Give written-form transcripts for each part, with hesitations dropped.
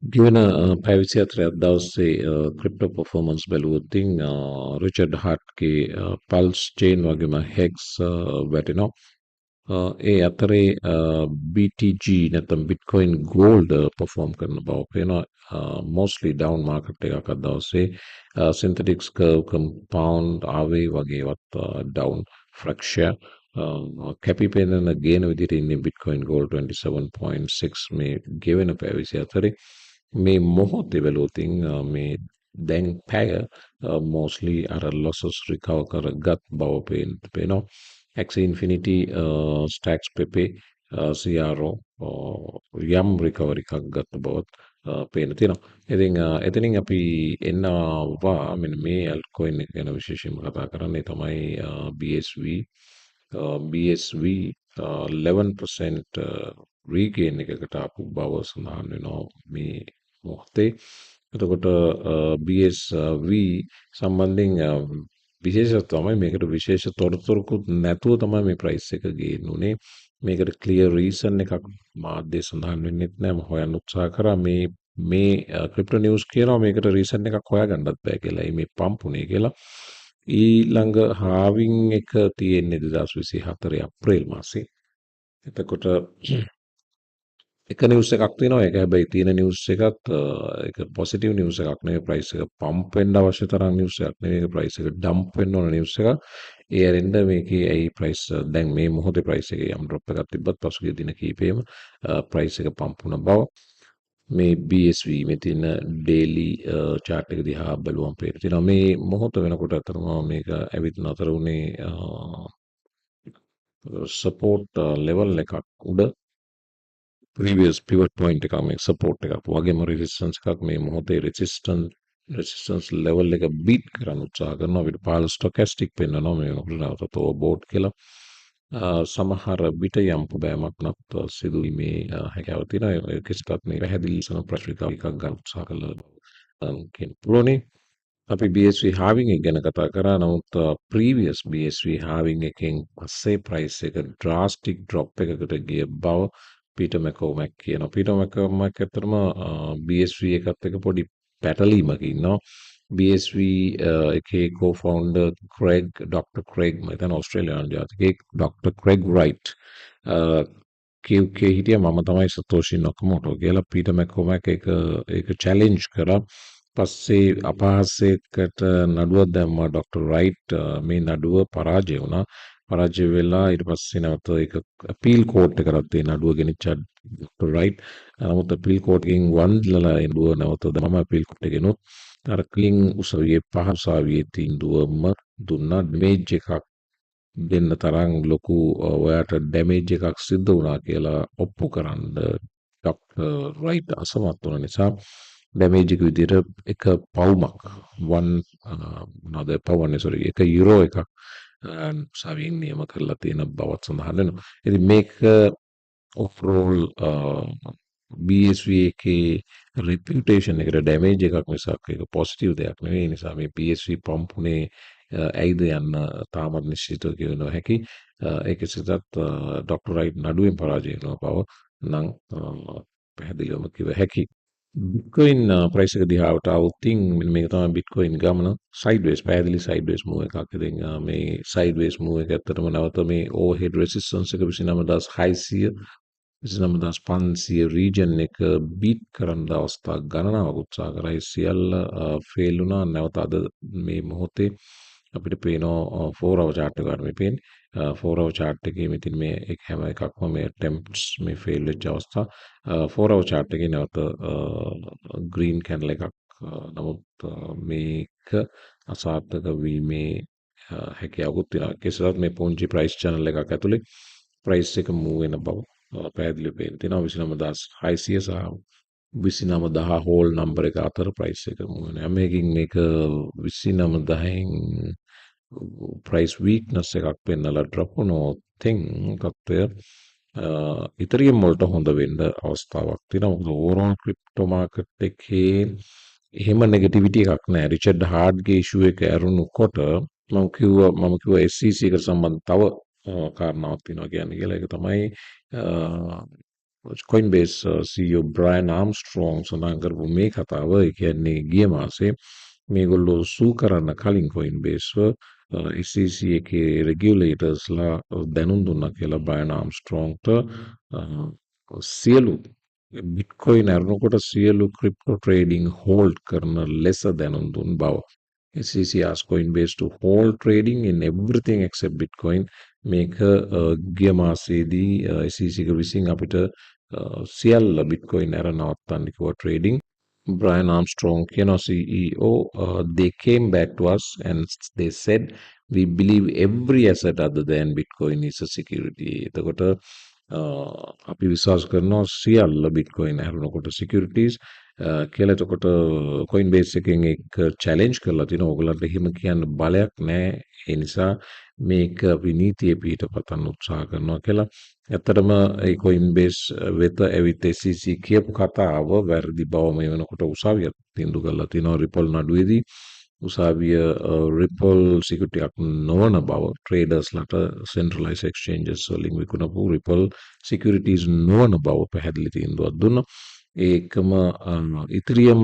Given a privacy threat, දවසේ crypto performance බැලුවොතින් Richard හාර්ට්ගේ පල්ස් චේන් වගේම හෙක්ස් වැටෙනවා. ඒ අතරේ BTG නැත්නම් Bitcoin Gold perform කරන බව පේනවා. Mostly down market එකක් අද දවසේ synthetics curve compound ආවේ වගේවත් down fracture කැපි පෙනෙන ගේන විදිහට ඉන්නේ Bitcoin Gold 27.6 මේ ගෙවෙන පැවිසි අතරේ මේ මොහොතේ බැලුවොතින් මේ දැන් පැය mostly අර losses recover කරගත් බව පේනවා. Axie Infinity Stacks Pepe CRO යම් recovery එකක් ගත්ත බවත් පේන තියෙනවා. ඉතින් එතනින් අපි එන්නවා මෙන්න මේ altcoin එක ගැන විශේෂයෙන්ම කතා කරන්නේ තමයි BSV 11% regain එකකට ආපු බව සඳහන් වෙනවා මේ මොහොතේ. එතකොට BSV සම්බන්ධයෙන් විශේෂ තමයි මේකට විශේෂ තොරතුරුකුත් නැතුව තමයි මේ ප්‍රයිස් එක ගේන්නුනේ. මේකට ක්ලියර් රීසන් එකක් මාධ්‍ය සඳහන් වෙන්නෙත් නෑ. මම හොයන්න උත්සාහ කරා මේ ක්‍රිප්ටෝ නිවුස් කියනවා මේකට රීසන් එකක් හොයාගන්නත් බෑ කියලා. මේ පම්පුනේ කියලා. ඊළඟ හාවින් එක තියෙන්නේ 2024 අප්‍රේල් මාසේ. එතකොට එක නිවුස් එකක් තියෙනවා. ඒක හැබැයි තියෙන නිවුස් එකත් ඒක පොසිටිව් නිවුස් එකක් නෙවෙයි. ප්‍රයිස් එක පම්ප් වෙන්න අවශ්‍ය තරම් නිවුස් එකක් නෙවෙයි. ඒක ප්‍රයිස් එක ඩම්ප් වෙන්න ඕන නිවුස් එකක්. ඒ ඇරෙන්න මේකේ ඇයි ප්‍රයිස් දැන් මේ මොහොතේ ප්‍රයිස් එකේ යම් ඩ්‍රොප් එකක් තිබ්බත් පසුගිය දින කිහිපෙම ප්‍රයිස් එක පම්ප් වුණ බව මේ BSV මේ තියෙන ඩේලි chart එක දිහා බලුවම පේන තියෙනවා. මේ මොහොත වෙනකොට අතරම මේක ඇවිත් නතර වුණේ support level එකක් උඩ previous pivot point එකක් මේ support එකක් වගේම resistance එකක් මේ මොහොතේ resistance level එක beat කරන්න උත්සාහ කරනවා. අපිට 15 stochastic පෙන්වනවා මේ වෙනකොට නැවතත් overbought කියලා. සමහර විට යම් ප්‍රබෑමක් නත් සිදුවීමේ හැකියාව තියෙනවා. ඒකෙස්ටත් මේ පැහැදිලි සම ප්‍රශ්නිකා එකක් ගන්න උත්සාහ කළා කියන පුළුවනි. අපි BSV halving එක ගැන කතා කරා. නමුත් previous BSV halving එකෙන් පස්සේ price එක drastic drop එකකට ගිය බව පීටර් මැකෝමැක් කියනවා. පීටර් මැකෝමැක් ඇත්තටම BSV එකත් එක පොඩි පැටලීමක ඉන්නවා. BSV එකේ co-founder Dr. Craig මම හිතන්නේ ඕස්ට්‍රේලියානු ජාතිකයෙක් Dr. Craig Wright කියුකේ හිටියා මම තමයි සතෝෂි නකමෝටෝ කියලා. පීටර් මැකෝමැක් ඒක challenge කරා. පස්සේ අපහාසයකට නඩුවක් දැම්මා ඩොක්ටර් රයිට්. මේ නඩුව පරාජය වුණා. පරාජය වෙලා ඊට පස්සේ නැවත ඒක අපීල් කෝට් එකකට ඒ නඩුව ගෙනිච්චා ඩොක්ටර් රයිට්. නමුත් අපීල් කෝට් එකෙන් වන්දලලා ඒ නඩුව නැවත දැම්ම අපීල් කෝට් එකේ ගෙනුත් අර ක්ලින් උසවියේ උසාවියේ තීන්දුවම දුන්නා. ඩැමේජ් එකක් දෙන්න තරම් ලොකු ඔයාට ඩැමේජ් එකක් සිද්ධ වුණා කියලා ඔප්පු කරන්න ඩොක්ටර් රයිට් අසමත් වුණ නිසා ඩැමේජ් එක විදිහට එක පවුමක් එක යුරෝ එකක් සවියෙන් නියම කරලා තියෙන බවත් සඳහන් වෙනවා. ඉතින් මේක ඔෆරෝල් BSV එකේ රෙපියුටේෂන් එකට ඩැමේජ් එකක් මිසක් ඒක පොසිටිව් දෙයක් නෙවෙයි. ඒ නිසා මේ BSV පම්පුනේ ඇයිද යන්න තාමත් නිශ්චිතව කියව නොහැකි. ඒක සිතත් ඩොක්ටර් රයිට් නඩුවෙන් පරාජය වෙන බව නම් පැහැදිලිවම කිව හැකියි. Bitcoin price එක දිහාට આવුතින් මේක තමයි Bitcoin ගමන sideways පැහැදිලි sideways move එකක්. ඉතින් මේ sideways move එක ඇත්තටම නැවත මේ overhead resistance එක 29600 29500 region එක beat කරන්න අවස්ථා ගණනාවක් උත්සාහ කරා. ඒ සියල්ල fail වුණා. නැවත අද මේ මොහොතේ අපිට පේනවා 4 hour chart එක ගන්න මේ පේන්නේ 4 hour chart එකේ මෙතින් මේ එක හැම එකක්ම මේ attempts මේ fail වෙච්ච අවස්ථා 4 hour chart එකේ නැවත green candle එකක් නමුත් මේක අසාර්ථක වීමේ හැකියාවකුත් තියෙනවා. කෙසේවත් මේ පුංචි price channel එකක් ඇතුලේ price එක move වෙන බව පැහැදිලිව පේන තියෙනවා. 29600 සහ 29000 හෝල් නම්බර එක අතර ප්‍රයිස් එක move වෙනවා. මේකෙන් මේක 29000න් ප්‍රයිස් වීක්නස් එකක් පෙන්නලා ඩ්‍රොප් වුණොත් තත්ත්වය ඉතරියම් වලට හොඳ වෙන්න අවස්ථාවක් තියෙනවා. මොකද ඕවරෝල් ක්‍රිප්ටෝ මාකට් එකේ එහෙම නෙගටිවිටි එකක් නැහැ. රිචඩ් හාර්ඩ්ගේ ඉෂුව එක ඇරුණුකොට මම කිව්වා SEC එකට සම්බන්ධ තව කාරණාවක් තියෙනවා කියන්නේ කියලා. ඒක තමයි Coinbase CEO Brian Armstrong සඳහන් කරපු මේ කතාව ඒ කියන්නේ ගිය මාසේ මේගොල්ලෝ සූ කරන්න කලින් Coinbase SEC එකේ රෙගියුලේටර්ස්ලා දැනුම් දුන්නා කියලා Brian Armstrongට සියලු Bitcoin අරනකොට සියලු crypto trading hold කරන ලෙස දැනුම් දුන් බව. SEC asked Coinbase to hold trading in everything except Bitcoin. මේක ගිය මාසේදී SEC එක විසින් අපිට සියල්ල Bitcoin අර නවත්තන්න කිව්වා trading. Brian Armstrong, CEO, they came back to us and they said, we believe every asset other than Bitcoin is a security. එතකොට අපි විශ්වාස කරනවා සියල්ල Bitcoin හැරුණකොට securities කියලා. එතකොට Coinbase එකෙන් එක challenge කරලා තිනවා ඔයගලන්ට එහෙම කියන්න බලයක් නැහැ. ඒ නිසා මේක අපි නීතිය පිටපතන්න උත්සාහ කරනවා කියලා. ඇත්තටම ඒ Coinbase වෙත ඇවිත් SEC කියපු කතාව වැරදි බව මේ වෙනකොට උසාවියට තීන්දුව කරලා තිනවා Ripple නඩුවේදී. උසාවිය Ripple security එකක් නොවන බව traders-ලට centralized exchanges වලින් විකුණපු Ripple securities නොවන බව පැහැදිලි තීන්දුවක් දුන්නා. ඒකම ඉතිරියම්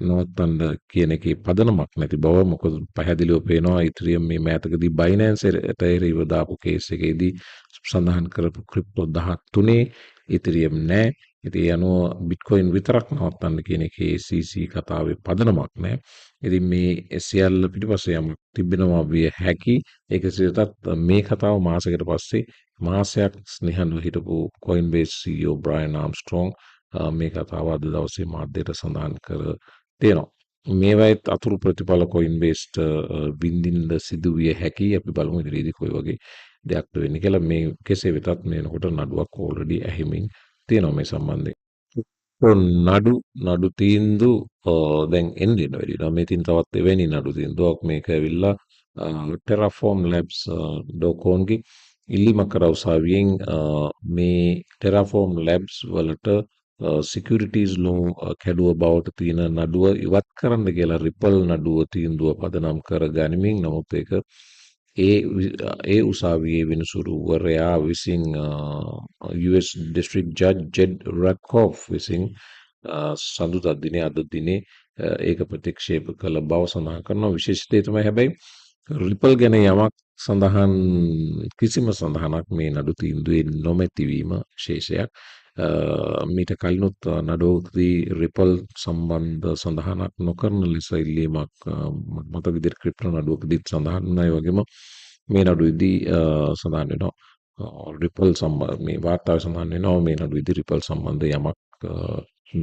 නවත්තන්න කියන එකේ පදනමක් නැති බව මොකද පැහැදිලිව පේනවා ඉතිරියම් මේ මෑතකදී Binance එකට එරෙහිව දාපු කේස් එකේදී සඳහන් කරපු ක්‍රිප්ටෝ 13 ඉතිරියම් නැහැ. ඉතින් ඒ අනුව Bitcoin විතරක් නවත්තන්න කියන එකේ SEC කතාවේ පදනමක් නැහැ. ඉතින් මේ සියල්ල පිටිපස්සේ යමක් තිබෙනවා විය හැකි. ඒක සියතත් මේ කතාව මාසයකට පස්සේ මාසයක් නිහඬව හිටපු Coinbase CEO Brian Armstrong මේ කතාව අද දවසේ මාධ්‍යයට සඳහන් කර තියෙනවා. මේවායිත් අතුරු ප්‍රතිඵල Coinbase විඳින්න සිදු විය හැකි. අපි බලමු ඉදිරියේදී කොයි වගේ දෙයක්ද වෙන්නේ කියලා. මේ කෙසේ වෙතත් මේනකොට නඩුවක් ඕල්රෙඩි ඇහිමින් තියෙනවා මේ සම්බන්ධයෙන්. නඩු තීන්දුව දැන් එන්න වැඩිනවා. මේ තින් තවත් එවැනි නඩු තීන්දුවක් මේක ඇවිල්ලා Terraform Labs ඩෝකෝන්ගේ ඉල්ලීමක් කර උසාවියෙන් මේ Terraform Labs වලට securities law කැඩුව බවට තියෙන නඩුව ඉවත් කරන්න කියලා Ripple නඩුව තීන්දුව පදනම් කර ගනිමින් නමුත් ඒක ඒ උසාවියේ විනිසුරුවරයා විසින් US District Judge Jed Rakoff විසින් සඳුදා දිනේ අද දිනේ ඒක ප්‍රතික්ෂේප කළ බව සඳහන් කරනවා. විශේෂ දේ තමයි හැබැයි Ripple ගැන යමක් සඳහන් කිසිම සඳහනක් මේ නඩු තීන්දුවේ නොමැතිවීම විශේෂයක්. මීට කලිනුත් නඩුවකදී Ripple සම්බන්ධ සඳහනක් නොකරන ලෙස ඉල්ලීමක් මත විදිහට ක්‍රිප්ටෝ නඩුවකදීත් සඳහන් වුණා. ඒ වගේම මේ නඩුවේදී සඳහන් වෙනවා Ripple සම්බන්ධ මේ වාර්තාවේ සඳහන් වෙනවා මේ නඩුවේදී Ripple සම්බන්ධ යමක්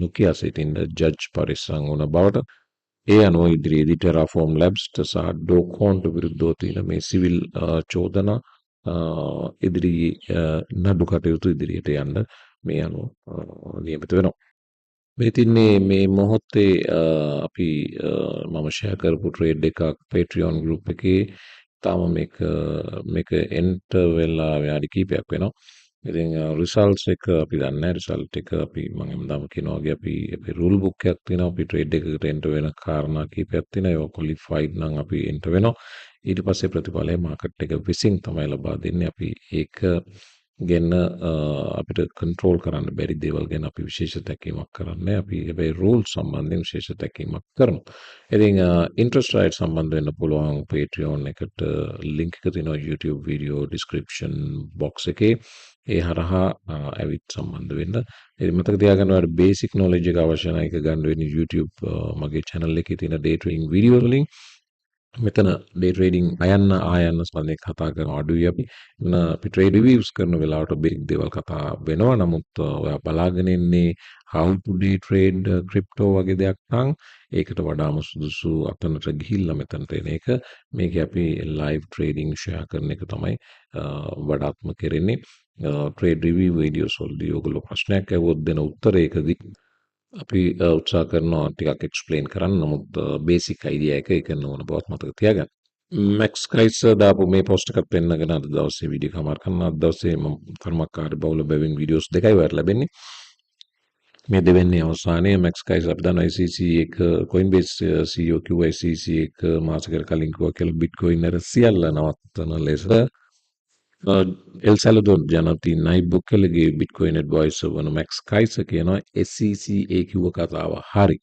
නොකිය සිටින ජජ් පරිස්සම් වුණ බවට. ඒ අනුව ඉදිරියේදී Terraform Labs සහ ඩෝකෝන්ට විරුද්ධව තියෙන මේ සිවිල් චෝදනා ඉදිරියේ නඩු කටයුතු ඉදිරියට යන්න මේ අනුව නියමිත වෙනවා. මේ තින්නේ මේ මොහොතේ අපි මම ෂෙයා කරපු ට්‍රේඩ් එකක් Patreon group එකේ තාම මේක එන්ටර් වෙලා විනාඩි කිහිපයක් වෙනවා. ඉතින් රිසල්ට්ස් එක අපි දන්නේ නැහැ. රිසල්ට් එක අපි මම හැමදාම කියනවා වගේ අපි අපේ රූල් බුක් එකක් තියෙනවා. අපි ට්‍රේඩ් එකකට එන්ටර් වෙන කාරණා කිහිපයක් තියෙනවා. ඒක ක්වොලිෆයිඩ් නම් අපි එන්ටර් වෙනවා. ඊට පස්සේ ප්‍රතිඵලය මාකට් එක විසින් තමයි ලබා දෙන්නේ. අපි ඒක ගැන අපිට කන්ට්‍රෝල් කරන්න බැරි දේවල් ගැන අපි විශේෂ තැකීමක් කරන්නේ. අපි හැබැයි රූල් සම්බන්ධයෙන් විශේෂ තැකීමක් කරනවා. ඉතින් ඉන්ට්‍රස්ට් රේට් සම්බන්ධ වෙන්න පුළුවන් Patreon එකට link එක තියෙනවා YouTube video description box එකේ. ඒ හරහා ඇවිත් සම්බන්ධ වෙන්න. ඉතින් මතක තියාගන්න ඔයාලට බේසික් knowledge එක අවශ්‍ය නැහැ. ඒක ගන්න වෙන්නේ YouTube මගේ channel එකේ තියෙන day trading video වලින්. මෙතන day trading ආයන්න සම්බන්ධයෙන් කතා කරන අඩුයි අපි. අපි trade reviews කරන වෙලාවට බේසික් දේවල් කතා වෙනවා. නමුත් ඔයා බලාගෙන ඉන්නේ how to day trade crypto වගේ දෙයක් නම් ඒකට වඩාම සුදුසු අතනට ගිහිල්ලා මෙතනට එන එක. මේකේ අපි live trading share කරන එක තමයි වඩාත්ම කරන්නේ. trade review videos වලදී ඔයගොල්ලෝ ප්‍රශ්නයක් අහුවොත් දෙන උත්තරයකදී අපි උත්සාහ කරනවා ටිකක් එක්ස්ප්ලেইন කරන්න. නමුත් බේසික් අයිඩියා එක ඒක නෝන බවත් මතක තියාගන්න. මැක්ස් කයිස් දාපු මේ පෝස්ට් එකත් පෙන්නගෙන අද දවසේ වීඩියෝ එක මාර්ක් කරනවා. අද දවසේ මම කර්මකාරී බහුල බැවින් වීඩියෝස් දෙකයි ඔයාලට ලැබෙන්නේ. මේ දෙවෙනි අවසානයේ මැක්ස් කයිස් අපි දන්නවා ICC එක Coinbase CEO කිව්වා ICC එක මාසෙකට කලින් කිව්වා කියලා Bitcoin අර සියල්ල නවත්තන ලෙස එල් සැලඩෝර් ජනති නයිබ් බොක්කලගේ බිට්කොයින් ඇඩ්වයිසර් වන මැක්ස් කයිසර් කියනවා SEC කිව්ව කතාව හරි.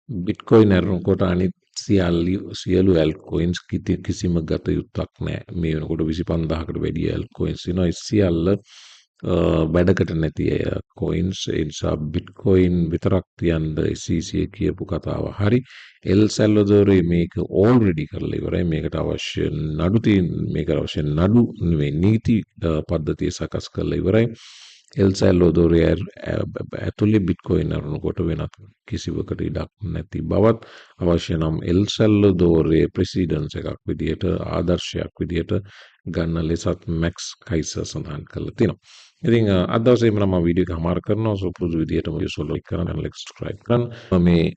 බිට්කොයින් ඇරෙනකොට අනිත් සියලු ඇල්කොයින්ස් කිසිම ගත යුත්තක් නැහැ. මේ වෙනකොට 25000කට වැඩි ඇල්කොයින්ස් ඉනවා. සියල්ල වැඩකට නැති කොයින්ස්. ඒ නිසා බිට්කොයින් විතරක් තියන්න SEC කියපු කතාව හරි. එල් සැල්වදෝරේ මේක ඕල්රෙඩි කරලා ඉවරයි. මේකට අවශ්‍ය මේකට අවශ්‍ය නඩු නෙවෙයි නීති පද්ධතිය සකස් කරලා ඉවරයි. එල් සැල්වදෝරේ ඇතුලේ බිට්කොයින් අරනකොට වෙනත් කිසිවකට ඉඩක් නැති බවත් අවශ්‍ය නම් එල් සැල්වදෝරේ ප්‍රෙසිඩන්ට් එකක් විදියට ආදර්ශයක් විදියට ගන්න ලෙසත් මැක්ස් කයිසර් සඳහන් කරලා තියෙනවා. ඉතින් අද දවසේ මම වීඩියෝ එක හමාර කරනවා. සුපුරුදු විදියටම යොසොල් ලයික් කරන්න and subscribe කරන්න. මේ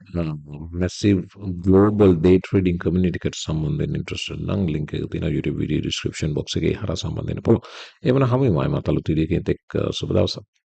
massive global day trading community එකට සම්බන්ධ වෙන්න interested නම් link එක තියෙනවා YouTube video description box එකේ හරහා සම්බන්ධ වෙන්න පුළුවන්. එවන හැමෝම මම අලුත් වීඩියෝ එකකින් එක්ක සුබ දවසක්.